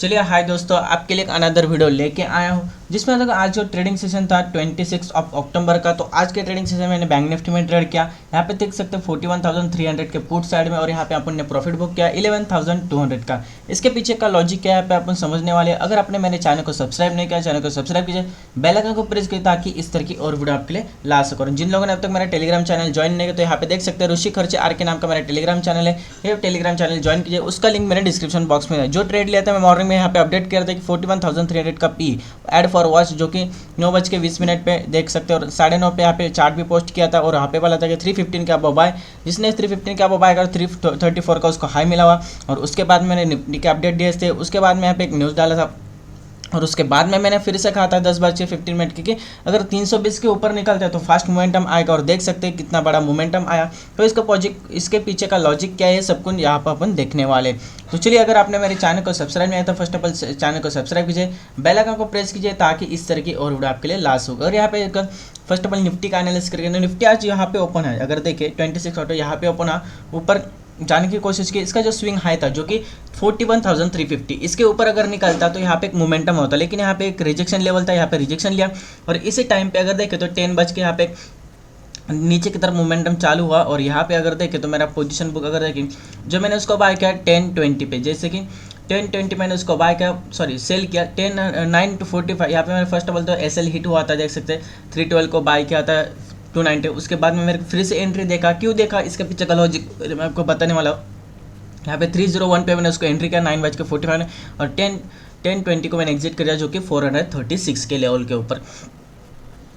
चलिए हाय दोस्तों, आपके लिए एक अनदर वीडियो लेके आया हूँ जिसमें देखो आज जो ट्रेडिंग सेशन था 26 अक्टूबर का। तो आज के ट्रेडिंग सेशन मैंने बैंक निफ्टी में ट्रेड किया। यहाँ पे देख सकते हैं 41,300 के पुट साइड में, और यहाँ पे अपन ने प्रॉफिट बुक किया 11,200 का। इसके पीछे का लॉजिक क्या है पे अपन समझने वाले। अगर आपने मेरे चैनल को सब्सक्राइब नहीं किया, चैनल को सब्सक्राइब कीजिए, बेल आइकन को प्रेस कीजिए ताकि इस तरह की और वीडियो आपके लिए ला सको। जिन लोगों ने अब तक मेरा टेलीग्राम चैनल ज्वाइन नहीं किया तो यहाँ पे देख सकते हैं ऋषि खर्चे आर के नाम का मेरा टेलीग्राम चैनल है। ये टेलीग्राम चैनल ज्वाइन कीजिए, उसका लिंक मेरे डिस्क्रिप्शन बॉक्स में है। जो ट्रेड लिया था मैं मॉर्निंग में यहाँ पे अपडेट किया था कि 41,300 का पी एड फॉर वॉच, जो कि 9:20 पे देख सकते हैं, और 9:30 पे यहाँ पे चार्ट भी पोस्ट किया था। और यहाँ पे वाला था कि 315 का अब बाय, जिसने 315 का अब बाय कर 334 का उसको हाई मिला हुआ। और उसके बाद मैंने निफ्टी के अपडेट दिए थे। उसके बाद में यहाँ पे एक न्यूज़ डाला था, और उसके बाद में मैंने फिर से कहा था 10:15 क्योंकि अगर 320 के ऊपर निकलता है तो फास्ट मोमेंटम आएगा, और देख सकते हैं कितना बड़ा मोमेंटम आया। तो इसके पीछे का लॉजिक क्या है सब कुछ यहाँ पर अपन देखने वाले। तो चलिए, अगर आपने मेरे चैनल को सब्सक्राइब नहीं किया तो फर्स्ट ऑफ ऑल चैनल को सब्सक्राइब कीजिए, बेल आइकन को प्रेस कीजिए ताकि इस तरह की और वीडियो आपके लिए लास्ट होगा। और यहाँ पे फर्स्ट ऑफ ऑल निफ्टी का एनालिसिस करके, निफ्टी आज यहाँ पे ओपन है, अगर देखिए 26 ऑटो यहाँ पे ओपन है, ऊपर जाने की कोशिश की। इसका जो स्विंग हाई था जो कि 41,350, इसके ऊपर अगर निकलता तो यहाँ पे एक मोमेंटम होता, लेकिन यहाँ पे एक रिजेक्शन लेवल था, यहाँ पे रिजेक्शन लिया। और इसी टाइम पे अगर देखें तो 10 बज के यहाँ पे नीचे की तरफ मोमेंटम चालू हुआ। और यहाँ पे अगर देखें तो मेरा पोजीशन बुक अगर देखें, जो मैंने उसको बाय किया 10:20 पे, जैसे कि 10:20 मैंने उसको बाय किया, सॉरी सेल किया 9:45। यहाँ पे मेरे फर्स्ट ऑफ ऑल तो एसएल हिट हुआ था, देख सकते हैं 312 को बाय किया था 290। उसके बाद में मेरे फिर से एंट्री देखा, क्यों देखा इसके पीछे का लॉजिक मैं आपको बताने वाला हूँ। यहाँ पे 301 पे मैंने उसको एंट्री किया 9:45, और 10:20 को मैंने एग्जिट किया, जो कि 436 के लेवल के ऊपर।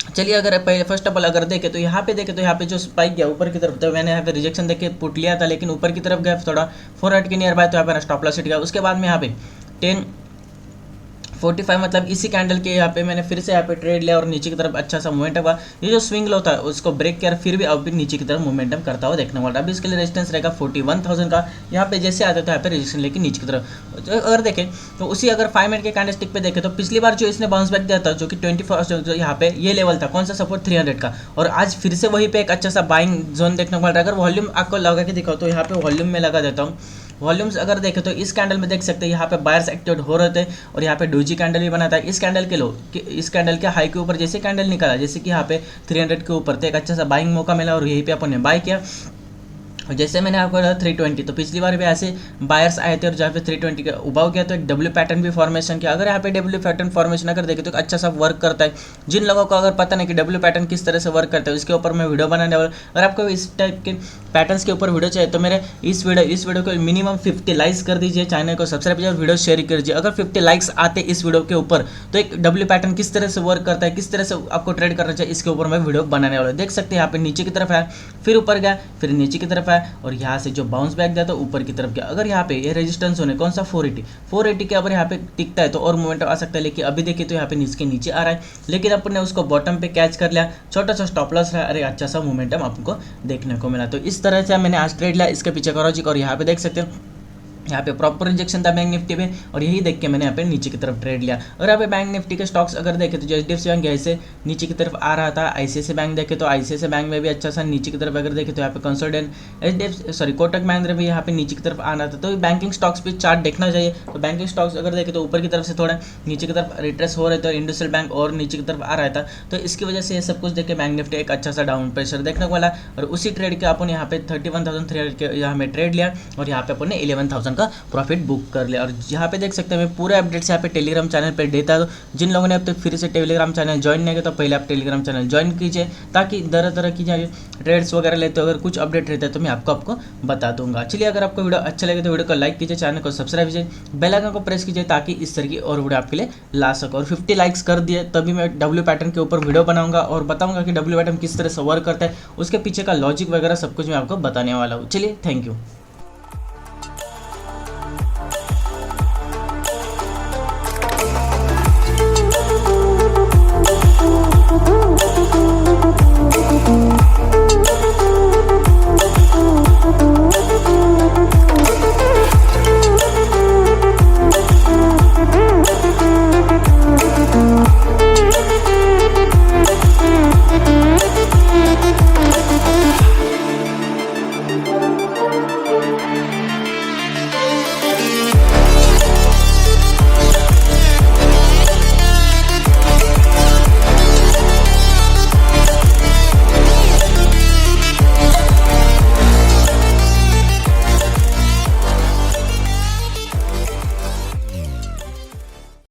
चलिए, अगर पहले फर्स्ट ऑफ ऑल अगर देखें तो यहाँ पे देखें तो यहाँ पे जो स्पाइक गया ऊपर की तरफ, तो मैंने यहाँ पे रिजेक्शन देखे पुट लिया था, लेकिन ऊपर की तरफ गया थोड़ा 400 के नियर बाय, तो यहाँ पे स्टॉप लॉस हिट गया। उसके बाद में यहाँ पे 10:45 मतलब इसी कैंडल के यहाँ पे मैंने फिर से यहाँ पे ट्रेड लिया, और नीचे की तरफ अच्छा सा मोमेंटम हुआ। ये जो स्विंग लो था उसको ब्रेक किया, फिर भी अब भी नीचे की तरफ मोमेंटम करता हुआ देखने वाला। अभी इसके लिए रेजिस्टेंस रहेगा 41,000 का। यहाँ पे जैसे आता था यहाँ पे रेजिस्टेंस लेके नीचे की तरफ अगर देखें तो उसी अगर 5 मिनट के कैंडलस्टिक पे देखें तो पिछली बार जो इसने बाउंस बैक दिया था, जो कि 24 जो यहाँ पे ये लेवल था, कौन सा सपोर्ट 300 का, और आज फिर से वहीं पे एक अच्छा सा बाइंग जोन देखने को मिल रहा है। अगर वॉल्यूम आपको लगा के दिखाओ तो यहाँ पे वॉल्यूम में लगा देता हूँ। वॉल्यूम्स अगर देखें तो इस कैंडल में देख सकते हैं यहाँ पे बायर्स एक्टिवेट हो रहे थे, और यहाँ पे डोजी कैंडल भी बना था। इस कैंडल के इस कैंडल के हाई के ऊपर जैसे कैंडल निकला, जैसे कि यहाँ पे 300 के ऊपर थे, एक अच्छा सा बाइंग मौका मिला, और यहीं पे अपन ने बाय किया। और जैसे मैंने आपको कहा 320, तो पिछली बार भी ऐसे बायर्स आए थे और जहाँ पे 320 का उबाव किया, तो एक डब्ल्यू पैटर्न भी फॉर्मेशन किया। अगर यहाँ पे डब्ल्यू पैटर्न फॉर्मेशन अगर देखें तो अच्छा सा वर्क करता है। जिन लोगों को अगर पता नहीं कि डब्ल्यू पैटर्न किस तरह से वर्क करता है, उसके ऊपर मैं वीडियो बनाने वाला। अगर आपको इस टाइप के पैटर्न्स के ऊपर वीडियो चाहिए तो मेरे इस वीडियो को मिनिमम 50 लाइक्स कर दीजिए, चैनल को सब्सक्राइब कीजिए और वीडियो शेयर कर दीजिए। अगर 50 लाइक्स आते इस वीडियो के ऊपर तो एक डब्ल्यू पैटर्न किस तरह से वर्क करता है, किस तरह से आपको ट्रेड करना चाहिए, इसके ऊपर मैं वीडियो बनाने वाला हूँ। देख सकते हैं यहाँ पे नीचे की तरफ है, फिर ऊपर गया, फिर नीचे की तरफ है, और यहाँ से जो बाउंस बैक दिया तो ऊपर की तरफ गया। अगर यहाँ पे ये रेजिस्टेंस होने कौन सा 480 के ऊपर यहाँ पे टिकता है तो और मोमेंटम आ सकता है, लेकिन अभी देखिए तो यहाँ पे नीचे आ रहा है, लेकिन अपन ने उसको बॉटम पे कैच कर लिया, छोटा सा स्टॉप लॉस रहा, अरे अच्छा सा मोमेंटम आपको देखने को मिला। तो इस तरह से मैंने आज ट्रेड लिया, इसके पीछे का लॉजिक। और यहाँ पे देख सकते हैं यहाँ पे प्रॉपर रिजेक्शन था बैंक निफ्टी पे, और यही देख के मैंने यहाँ पे नीचे की तरफ ट्रेड लिया। और यहाँ पे बैंक निफ्टी के स्टॉक्स अगर देखें तो जो एचडीएफसी बैंक ऐसे नीचे की तरफ आ रहा था, आईसीआईसीआई बैंक देखे तो आईसीआईसीआई बैंक में भी अच्छा सा नीचे की तरफ अगर देखें तो यहाँ पे कंसोलिडेट कोटक महिंद्रा भी यहाँ पे नीचे की तरफ आना था। तो बैंकिंग स्टॉक्स पे चार्ट देखना चाहिए। तो बैंकिंग स्टॉक्स अगर देखें तो ऊपर की तरफ से थोड़ा नीचे की तरफ रिट्रेस हो रहे थे, और इंडस्ट्रियल बैंक और नीचे की तरफ आ रहा था। तो इसकी वजह से ये सब कुछ देख के बैंक निफ्टी एक अच्छा सा डाउन प्रेशर देखने को मिला, और उसी ट्रेड के अपन यहाँ पे 31,300 के यहाँ में ट्रेड लिया, और यहाँ पे अपन ने 11,000 का प्रॉफिट बुक कर लिया। और यहाँ पे देख सकते हैं मैं पूरे अपडेट्स यहाँ पे टेलीग्राम चैनल पे देता हूँ। जिन लोगों ने अब तक फिर से टेलीग्राम चैनल ज्वाइन नहीं किया तो पहले आप टेलीग्राम चैनल ज्वाइन कीजिए, ताकि तरह की ट्रेड्स वगैरह लेते हो, अगर कुछ अपडेट रहता है तो मैं आपको बता दूंगा। चलिए, अगर आपको वीडियो अच्छा लगे तो वीडियो को लाइक कीजिए, चैनल को सब्सक्राइब कीजिए, बेल आइकन को प्रेस कीजिए ताकि इस तरह की और वीडियो आपके लिए ला सको। और 50 लाइक्स कर दिए तभी मैं डब्ल्यू पैटर्न के ऊपर वीडियो बनाऊंगा और बताऊंगा कि डब्ल्यू पैटर्न किस तरह से वर्क करता है, उसके पीछे का लॉजिक वगैरह सब कुछ मैं आपको बताने वाला हूँ। चलिए, थैंक यू।